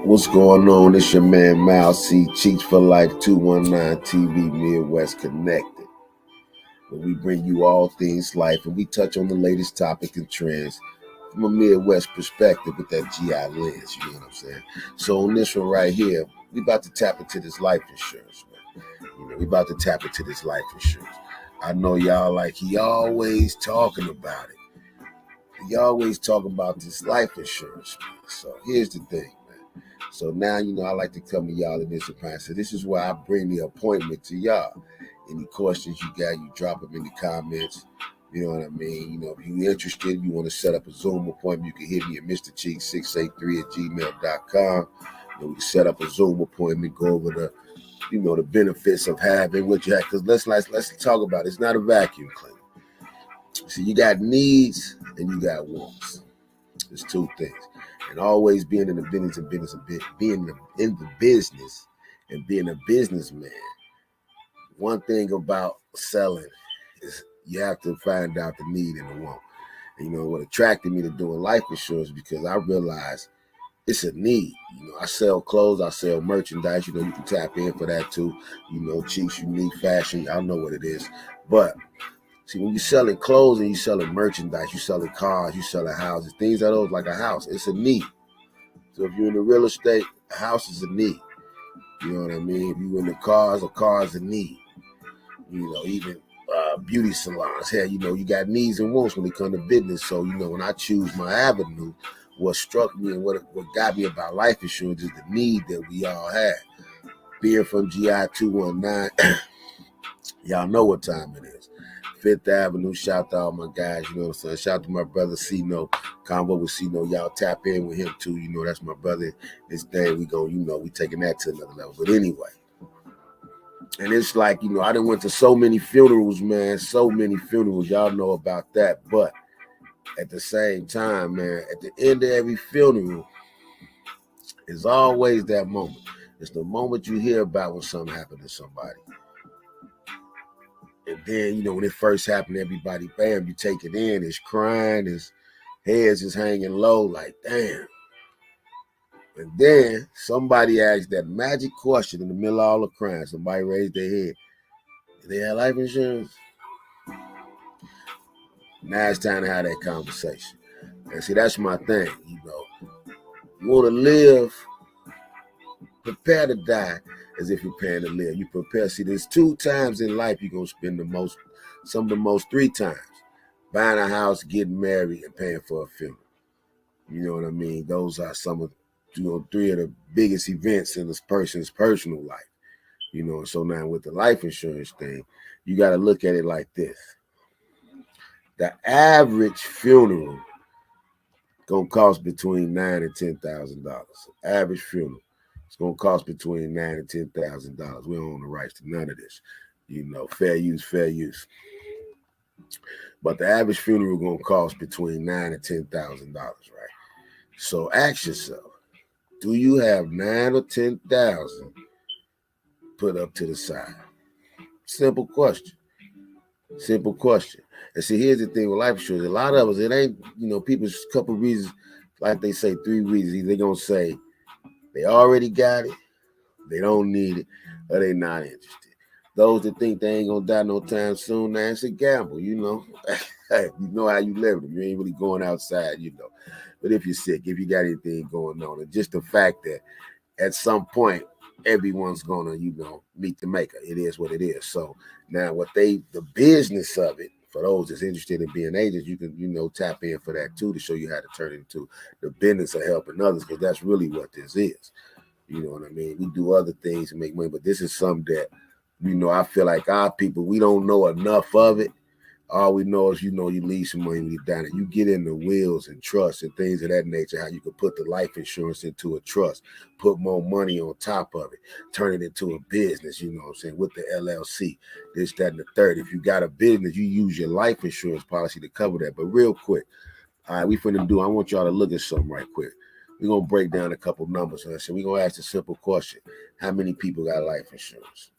What's going on? It's your man Mal C. Cheats for Life 219 TV Midwest Connected, where we bring you all things life and we touch on the latest topic and trends from a Midwest perspective with that GI lens. You know what I'm saying? So on this one right here, we about to tap into this life insurance, man. We about to tap into this life insurance. I know y'all like he always talking about it. He always talking about this life insurance, man. So here's the thing. So now, I like to come to y'all in this appointment. So this is why I bring the appointment to y'all. Any questions you got, you drop them in the comments. You know what I mean? If you're interested, you want to set up a Zoom appointment, you can hit me at mrcheek683@gmail.com. We can set up a Zoom appointment, go over the benefits of having what you have. Because let's talk about it. It's not a vacuum cleaner. So you got needs and you got wants. There's two things. And always being in the business and being in the business and being a businessman. One thing about selling is you have to find out the need and the want. And what attracted me to doing life insurance because I realized it's a need. I sell clothes, I sell merchandise. You can tap in for that too. Cheeks, unique fashion. Y'all know what it is. But see, when you're selling clothes and you're selling merchandise, you're selling cars, you're selling houses, things are those like a house. It's a need. So if you're in the real estate, a house is a need. You know what I mean? If you're in the cars, a car is a need. Even beauty salons. Hell, you got needs and wants when it comes to business. So, when I choose my avenue, what struck me and what got me about life insurance is the need that we all have. Being from GI 219, y'all know what time it is. Fifth Avenue, shout to all my guys, you know what I'm saying? Shout out to my brother Cino, Convo with Cino, y'all tap in with him too, that's my brother. This day we go, we taking that to another level. But anyway, and it's like, I done went to so many funerals, man, so many funerals, y'all know about that. But at the same time, man, at the end of every funeral, is always that moment. It's the moment you hear about when something happened to somebody. And then, when it first happened, everybody, bam, you take it in, it's crying, his head's just hanging low, like, damn. And then somebody asked that magic question in the middle of all the crying. Somebody raised their head. Did they have life insurance? Now it's time to have that conversation. And see, that's my thing, You want to live, prepare to die as if you're preparing to live. You prepare. See, there's 2 times in life you're going to spend some of the most 3 times. Buying a house, getting married, and paying for a funeral. You know what I mean? Those are some of, 3 of the biggest events in this person's personal life. So now with the life insurance thing, you got to look at it like this. The average funeral going to cost between $9,000 and $10,000. Average funeral. It's going to cost between $9,000 and $10,000. We don't own the rights to none of this. Fair use, fair use. But the average funeral going to cost between $9,000 and $10,000, right? So ask yourself, do you have $9,000 or $10,000 put up to the side? Simple question. Simple question. And see, here's the thing with life insurance. A lot of us, it ain't, people's couple reasons, like they say 3 reasons. Either they're going to say they already got it, they don't need it, or they not interested. Those that think they ain't going to die no time soon, now it's a gamble, You know how you live. You ain't really going outside, But if you're sick, if you got anything going on, and just the fact that at some point, everyone's gonna, meet the maker. It is what it is. So now the business of it, for those that's interested in being agents, you can, tap in for that too, to show you how to turn it into the business of helping others, because that's really what this is. You know what I mean? We do other things to make money, but this is something that, I feel like our people, we don't know enough of it. All we know is, you leave some money when you're down and you get into wills and trusts and things of that nature, how you could put the life insurance into a trust, put more money on top of it, turn it into a business, with the LLC, this, that, and the third. If you got a business, you use your life insurance policy to cover that. But real quick, all right, I want y'all to look at something right quick. We're going to break down a couple numbers. So we're going to ask a simple question. How many people got life insurance?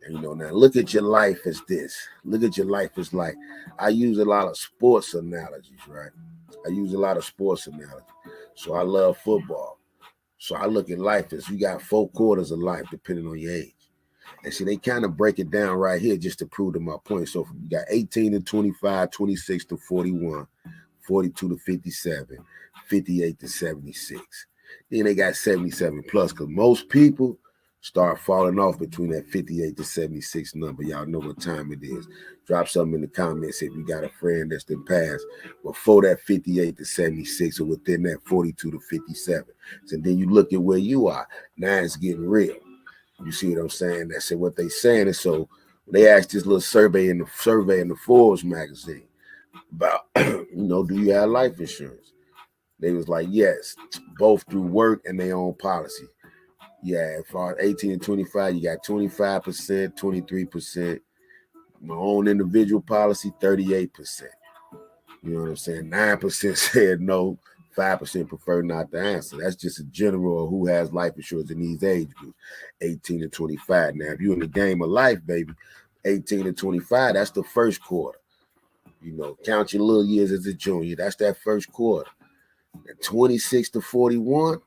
And, now look at your life as this. Look at your life as like, I use a lot of sports analogies, right? So I love football. So I look at life as you got 4 quarters of life depending on your age. And see, they kind of break it down right here just to prove to my point. So you got 18 to 25, 26 to 41, 42 to 57, 58 to 76. Then they got 77 plus because most people start falling off between that 58 to 76 number. Y'all know what time it is. Drop something in the comments if you got a friend that's been passed before that 58 to 76 or within that 42 to 57. So then you look at where you are. Now it's getting real. You see what I'm saying? That's what they saying. And so they asked this little survey in the Forbes magazine about, do you have life insurance? They was like, yes, both through work and their own policy. Yeah, as far as 18 and 25, you got 25%, 23%. My own individual policy, 38%. You know what I'm saying? 9% said no, 5% prefer not to answer. That's just a general of who has life insurance in these age groups, 18 to 25. Now, if you're in the game of life, baby, 18 to 25, that's the first quarter. Count your little years as a junior. That's that first quarter. And 26 to 41,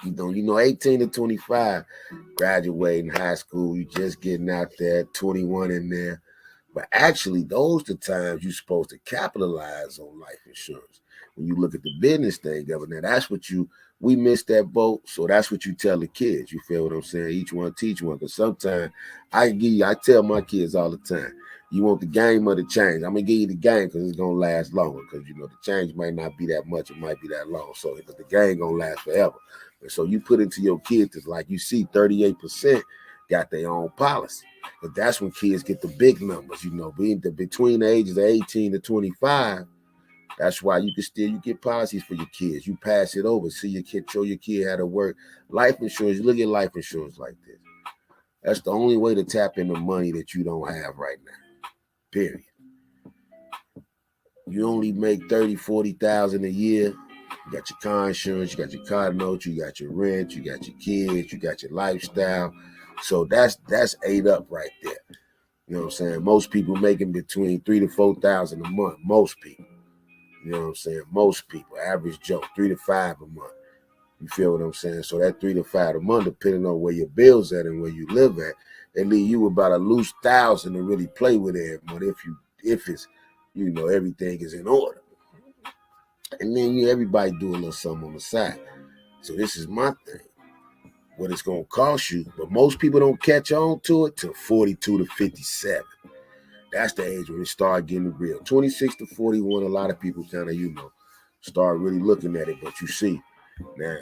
18 to 25, graduating high school, you just getting out there, 21 in there. But actually, those are the times you're supposed to capitalize on life insurance. When you look at the business thing of it, now that's what we missed that boat. So that's what you tell the kids. You feel what I'm saying? Each one teach one. Because sometimes I tell my kids all the time, you want the game or the change? I'm going to give you the game because it's going to last longer. Because, the change might not be that much. It might be that long. So the game going to last forever. And so you put into your kids, it's like you see 38% got their own policy. But that's when kids get the big numbers, between the ages of 18 to 25. That's why you get policies for your kids. You pass it over. See your kid, show your kid how to work. Life insurance, look at life insurance like this. That's the only way to tap into money that you don't have right now. Period. You only make 30, 40,000 a year. You got your car insurance, you got your car notes, you got your rent, you got your kids, you got your lifestyle. So that's ate up right there. You know what I'm saying? Most people making between 3,000 to 4,000 a month. Most people. You know what I'm saying? Most people, average Joe, 3 to 5 a month. You feel what I'm saying? So that 3 to 5 a month, depending on where your bills at and where you live at, they leave you about a loose 1,000 to really play with every month if it's everything is in order. And then everybody do a little something on the side. So this is my thing. What it's going to cost you, but most people don't catch on to it till 42 to 57. That's the age when it start getting real. 26 to 41, a lot of people kind of, start really looking at it. But you see, now,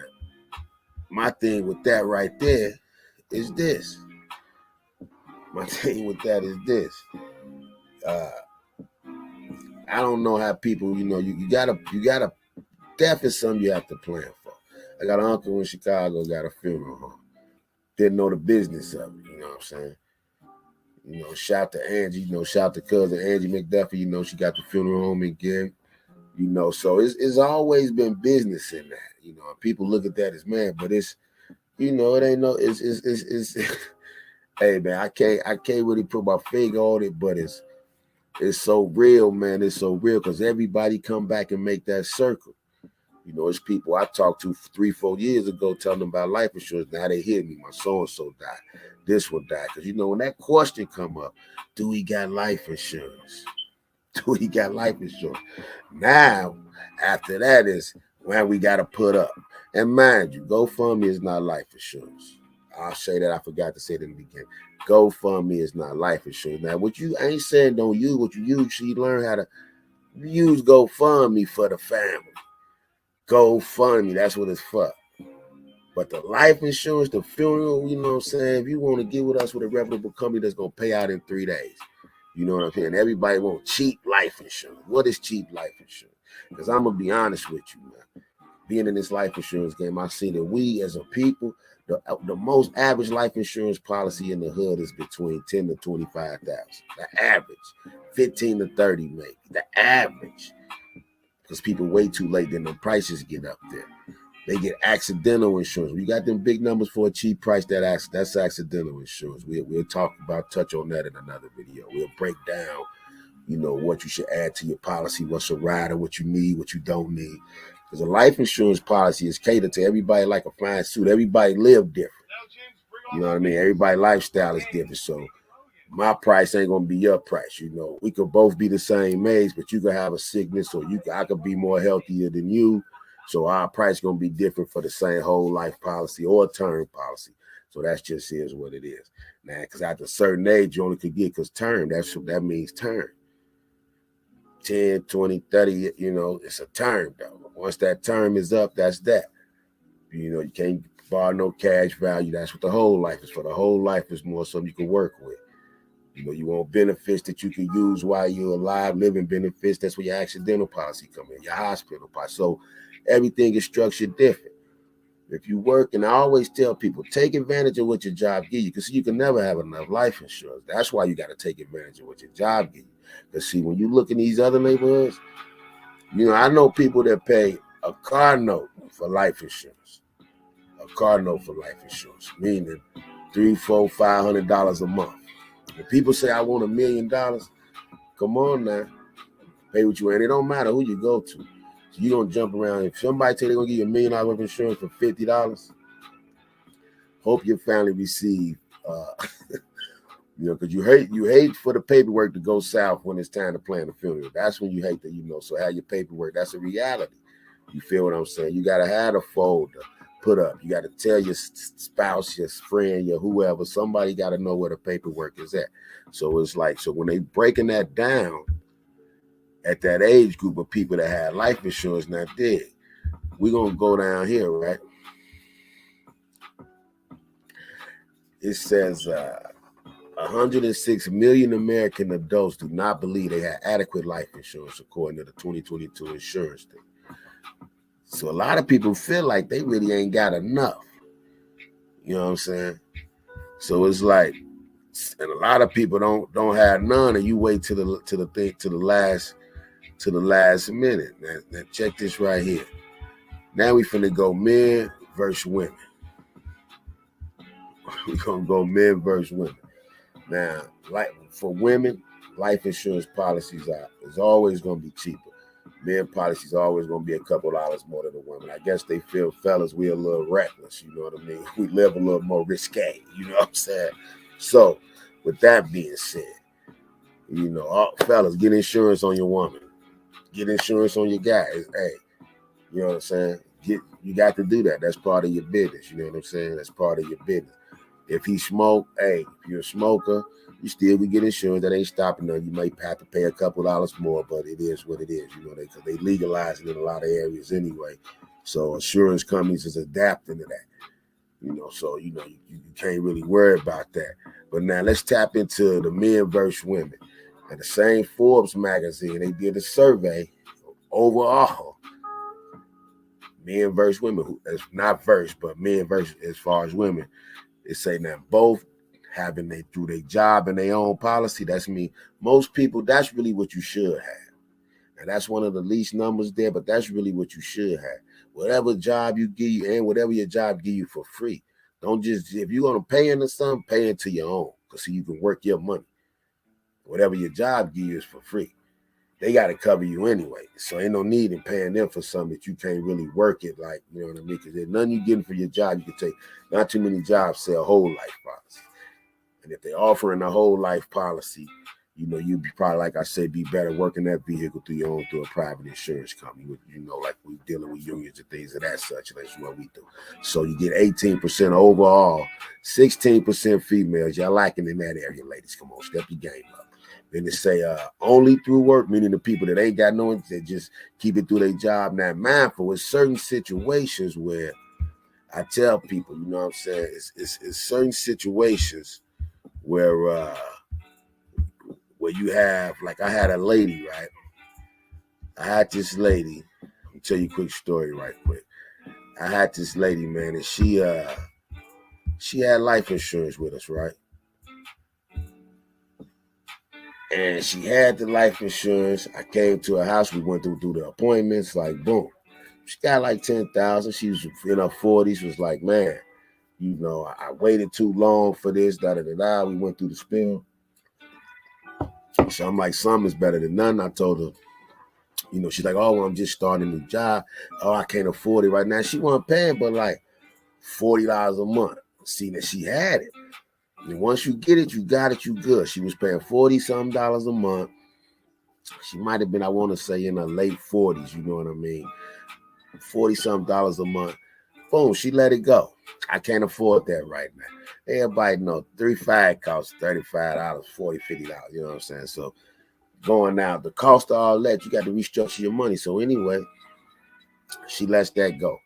my thing with that right there is this. My thing with that is this. I don't know how people, you gotta death is something you have to plan for. I got an uncle in Chicago, got a funeral home. Didn't know the business of it, you know what I'm saying? Shout to Angie, shout to cousin Angie McDuffie, she got the funeral home in Gary, so it's always been business in that, people look at that as man, but it's, it ain't no, it's hey man, I can't really put my finger on it, but it's so real, man. It's so real because everybody come back and make that circle. It's people I talked to 3-4 years ago telling them about life insurance. Now they hear me. My so-and-so died. This one died. Because, when that question come up, do he got life insurance? Do he got life insurance? Now, after that is when we got to put up. And mind you, GoFundMe is not life insurance. I'll say that. I forgot to say it in the beginning. GoFundMe is not life insurance. Now, what you ain't saying don't use what you use. So you learn how to use GoFundMe for the family. GoFundMe, that's what it's for. But the life insurance, the funeral, you know what I'm saying? If you want to get with us with a reputable company that's going to pay out in 3 days, you know what I'm saying? Everybody wants cheap life insurance. What is cheap life insurance? Because I'm going to be honest with you, man. Being in this life insurance game, I see that we as a people, the most average life insurance policy in the hood is between 10 to 25,000. The average, 15 to 30 maybe. The average. Because people wait too late, then the prices get up there. They get accidental insurance. We got them big numbers for a cheap price. That's accidental insurance. We'll touch on that in another video. We'll break down you know, what you should add to your policy, what's a rider, what you need, what you don't need. Because a life insurance policy is catered to everybody like a fine suit. Everybody live different. You know what I mean? Everybody's lifestyle is different. So my price ain't gonna be your price. You know, we could both be the same age, but you could have a sickness, or I could be more healthier than you. So our price gonna be different for the same whole life policy or term policy. So that's just is what it is. Now, because after a certain age, you only could get because term. That means term. 10, 20, 30, you know, it's a term though. Once that term is up, that's that. You know, you can't borrow no cash value. That's what the whole life is for. The whole life is more something you can work with. You know, you want benefits that you can use while you're alive, living benefits. That's where your accidental policy come in, your hospital policy. So everything is structured different. If you work, and I always tell people, take advantage of what your job gives you, because you can never have enough life insurance. That's why you got to take advantage of what your job gives you. Because see, when you look in these other neighborhoods, you know, I know people that pay a car note for life insurance. A car note for life insurance, meaning $300, $400, $500 a month. When people say I want $1 million, come on now, pay what you want. It don't matter who you go to. So you don't jump around. If somebody tell you they're gonna give you $1 million of insurance for $50, hope your family receive. You know, because you hate for the paperwork to go south when it's time to plan the funeral. That's when you hate that, you know. So have your paperwork. That's a reality. You feel what I'm saying? You gotta have a folder put up. You gotta tell your spouse, your friend, your whoever. Somebody gotta know where the paperwork is at. So it's like, so when they breaking that down at that age group of people that had life insurance not dead, we're gonna go down here, right? It says 106 million American adults do not believe they have adequate life insurance, according to the 2022 insurance thing. So a lot of people feel like they really ain't got enough. You know what I'm saying? So it's like, and a lot of people don't have none, and you wait to the last minute. Now check this right here. Now we finna go men versus women. We're gonna go men versus women. Now, like for women, life insurance policies is always gonna be cheaper. Men policies always gonna be a couple dollars more than the women. I guess they feel fellas, we a little reckless, you know what I mean? We live a little more risque, you know what I'm saying? So, with that being said, you know, fellas, get insurance on your woman. Get insurance on your guy. Hey, you know what I'm saying? You got to do that. That's part of your business. You know what I'm saying? That's part of your business. If he smoke, hey, if you're a smoker, you still can get insurance. That ain't stopping them. You might have to pay a couple dollars more, but it is what it is. You know, they legalize it in a lot of areas anyway. So insurance companies is adapting to that. You know, so you know you can't really worry about that. But now let's tap into the men versus women. And the same Forbes magazine, they did a survey overall. Men versus women, not verse, but men versus as far as women. They say now both having through their job and their own policy. That's me. Most people, that's really what you should have. And that's one of the least numbers there, but that's really what you should have. Whatever job you give you and whatever your job give you for free. Don't just, if you're going to pay into something, pay into your own. Because so you can work your money. Whatever your job give you is for free. They got to cover you anyway. So ain't no need in paying them for something that you can't really work it like, you know what I mean? Because there's nothing you getting for your job you can take. Not too many jobs sell whole life policy. And if they're offering a whole life policy, you know, you'd be probably, like I said, be better working that vehicle through a private insurance company. You know, like we dealing with unions and things of that such. And that's what we do. So you get 18% overall, 16% females. Y'all lacking in that area, ladies. Come on, step your game up. Then they say only through work, meaning the people that ain't got no, they just keep it through their job. Now, mindful with certain situations where I tell people, you know what I'm saying, it's certain situations where you have, like I had a lady, right? I had this lady. I'll tell you a quick story right quick. I had this lady, man, and she had life insurance with us, right? And she had the life insurance. I came to her house. We went through the appointments. Like, boom. She got like 10,000. She was in her 40s. Was like, man, you know, I waited too long for this. Da da da da. We went through the spill. So I'm like, some is better than none. I told her, she's like, oh, well, I'm just starting a new job. Oh, I can't afford it right now. She wasn't paying but like $40 a month. See that she had it. And once you get it, you got it, you good. She was paying $40-something a month. She might have been, I want to say, in her late 40s, you know what I mean? $40-something a month. Boom, she let it go. I can't afford that right now. Everybody know 3-5 costs $35, $40, $50, you know what I'm saying? So going out, the cost of all that, you got to restructure your money. So anyway, she lets that go.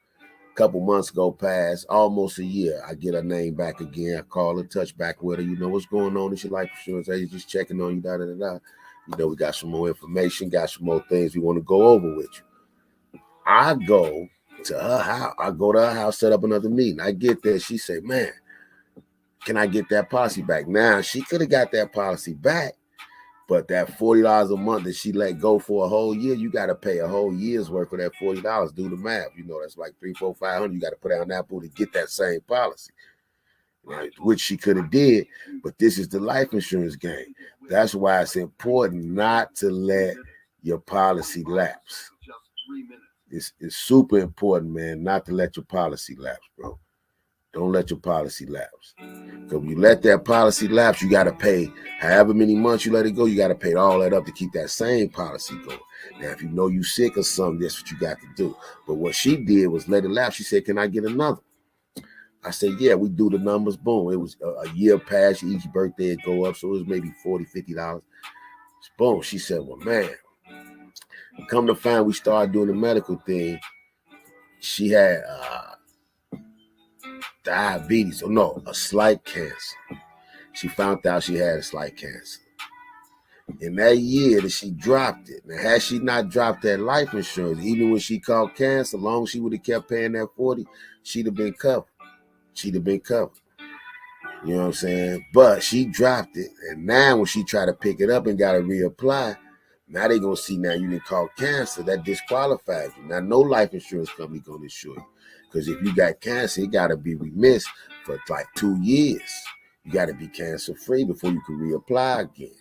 Couple months go past, almost a year. I get her name back again. I call her, touch back with her. What's going on? Is your life insurance? Hey, just checking on you, da-da-da-da. We got some more information, got some more things we want to go over with you. I go to her house. Set up another meeting. I get there. She say, man, can I get that policy back? Now, she could have got that policy back, but that $40 a month that she let go for a whole year, you got to pay a whole year's worth of that $40. Do the math. That's like $300, $400, $500. You got to put out on that pool to get that same policy, right? Which she could have did. But this is the life insurance game. That's why it's important not to let your policy lapse. It's super important, man, not to let your policy lapse, bro. Don't let your policy lapse. Because when you let that policy lapse, you got to pay however many months you let it go. You got to pay all that up to keep that same policy going. Now, if you know you sick or something, that's what you got to do. But what she did was let it lapse. She said, can I get another? I said, yeah, we do the numbers. Boom. It was a year past. Each birthday would go up. So it was maybe $40, $50. Boom. She said, well, man, come to find we started doing the medical thing. She had diabetes, a slight cancer. She found out she had a slight cancer. In that year that she dropped it, now had she not dropped that life insurance, even when she caught cancer, as long as she would have kept paying that $40, she'd have been covered. You know what I'm saying? But she dropped it, and now when she tried to pick it up and got to reapply, now they gonna see now you didn't call cancer. That disqualifies you. Now no life insurance company gonna insure you. Because if you got cancer, it got to be remitted for like 2 years. You got to be cancer free before you can reapply again.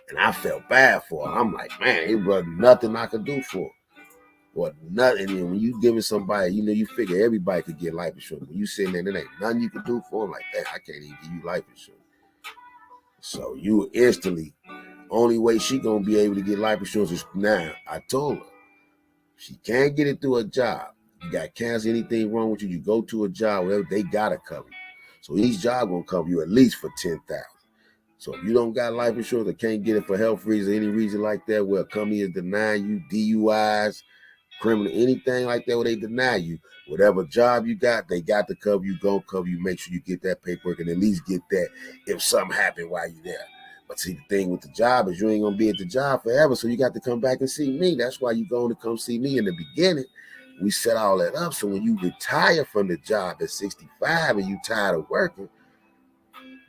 And I felt bad for her. I'm like, man, it wasn't nothing I could do for her. Or nothing. And when you giving somebody, you figure everybody could get life insurance. When you sitting there, there ain't nothing you can do for them. Like, that, I can't even give you life insurance. So you instantly, only way she gonna be able to get life insurance is now. I told her, she can't get it through a job. You got cancer, anything wrong with you, you go to a job, whatever, they gotta cover you. So each job gonna cover you at least for $10,000. So if you don't got life insurance or can't get it for health reasons, any reason like that, where a company is denying you DUIs, criminal, anything like that, where they deny you, whatever job you got, they got to cover you, gonna cover you. Make sure you get that paperwork and at least get that if something happened while you're there. But see, the thing with the job is you ain't gonna be at the job forever, so you got to come back and see me. That's why you going to come see me in the beginning. We set all that up so when you retire from the job at 65 and you tired of working,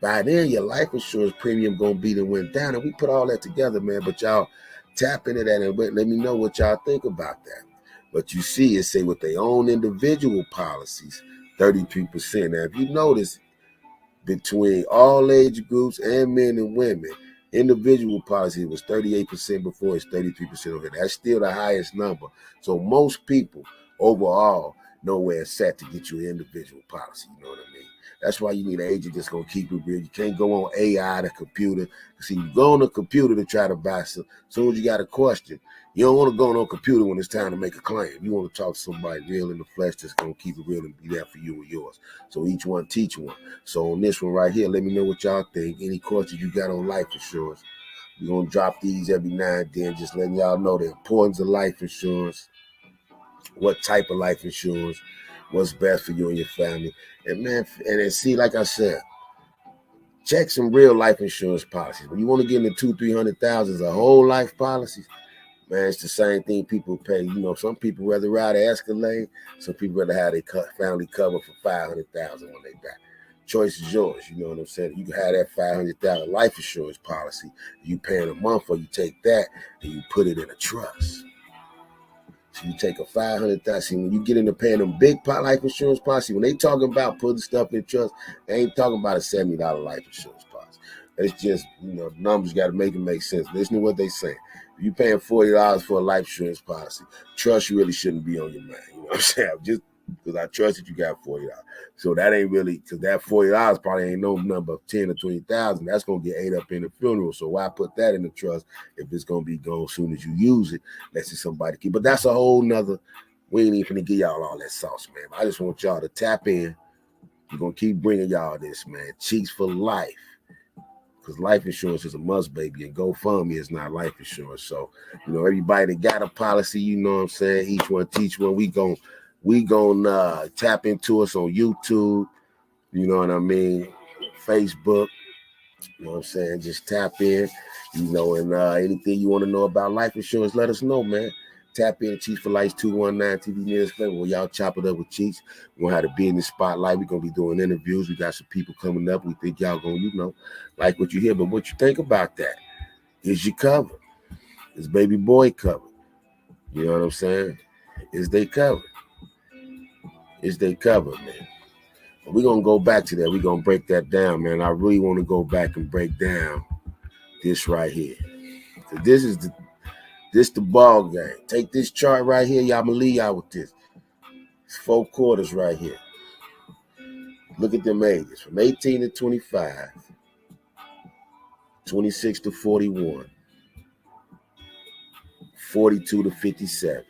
by then your life insurance premium gonna be that went down. And we put all that together, man. But y'all tap into that and let me know what y'all think about that. But you see, it say with their own individual policies, 33%. Now, if you notice, between all age groups and men and women, individual policy was 38% before, it's 33% over here. That's still the highest number. So most people overall know where it's set to get you an individual policy. You know what I mean? That's why you need an agent that's going to keep it real. You can't go on AI, the computer. See, you go on the computer to try to buy some. As soon as you got a question, you don't want to go on a computer when it's time to make a claim. You want to talk to somebody real in the flesh that's going to keep it real and be there for you and yours. So each one teach one. So on this one right here, let me know what y'all think. Any questions you got on life insurance. We're going to drop these every now and then, just letting y'all know the importance of life insurance, what type of life insurance, what's best for you and your family. And man, and then see, like I said, check some real life insurance policies. When you want to get into $200,000-$300,000 a whole life policies, man, it's the same thing people pay. Some people rather ride an Escalade. Some people rather have their family covered for $500,000 when they die. Choice is yours. You know what I'm saying? You can have that $500,000 life insurance policy. You paying a month for, you take that and you put it in a trust. So you take a $500,000. When you get into paying them big life insurance policy, when they talking about putting stuff in trust, they ain't talking about a $70 life insurance policy. It's just, numbers got to make it make sense. Listen to what they saying. If you paying $40 for a life insurance policy, trust really shouldn't be on your mind. You know what I'm saying? Just because I trust that you got $40. So that ain't really, because that $40 probably ain't no number of 10 or 20,000. That's gonna get ate up in the funeral. So why put that in the trust if it's gonna be gone as soon as you use it? Let's see somebody keep. But that's a whole nother. We ain't even gonna give y'all all that sauce, man. I just want y'all to tap in. We're gonna keep bringing y'all this, man. Cheeks for life. Because life insurance is a must, baby, and GoFundMe is not life insurance. So, everybody that got a policy, you know what I'm saying? Each one teach one. We gon' tap into us on YouTube, you know what I mean? Facebook, you know what I'm saying? Just tap in, and anything you want to know about life insurance, let us know, man. Tap in Cheeks for Life 219 TV News. Well, y'all chop it up with Cheeks. We're going to have to be in the spotlight. We're going to be doing interviews. We got some people coming up. We think y'all going to, like what you hear. But what you think about that? Is you covered? Is baby boy covered? You know what I'm saying? Is they covered? Is they covered, man? We're going to go back to that. We're going to break that down, man. I really want to go back and break down this right here. So this is the ball game. Take this chart right here. Y'all, I'm going to leave y'all with this. It's 4 quarters right here. Look at them ages. From 18 to 25, 26 to 41, 42 to 57,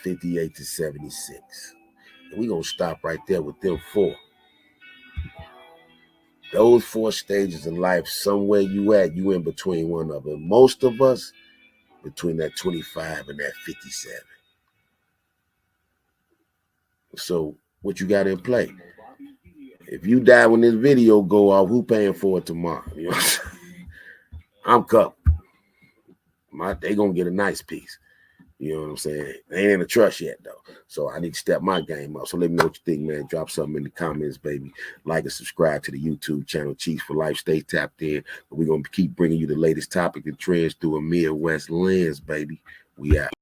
58 to 76. And we're going to stop right there with them 4. Those 4 stages in life, somewhere you at, you in between one of them. Most of us, between that 25 and that 57. So what you got in play? If you die when this video go off, who paying for it tomorrow? You know what I'm saying? I'm covered. They gonna get a nice piece. You know what I'm saying? They ain't in the trust yet, though. So I need to step my game up. So let me know what you think, man. Drop something in the comments, baby. Like and subscribe to the YouTube channel, Cheeks for Life. Stay tapped in. We're going to keep bringing you the latest topic and trends through a Midwest lens, baby. We out.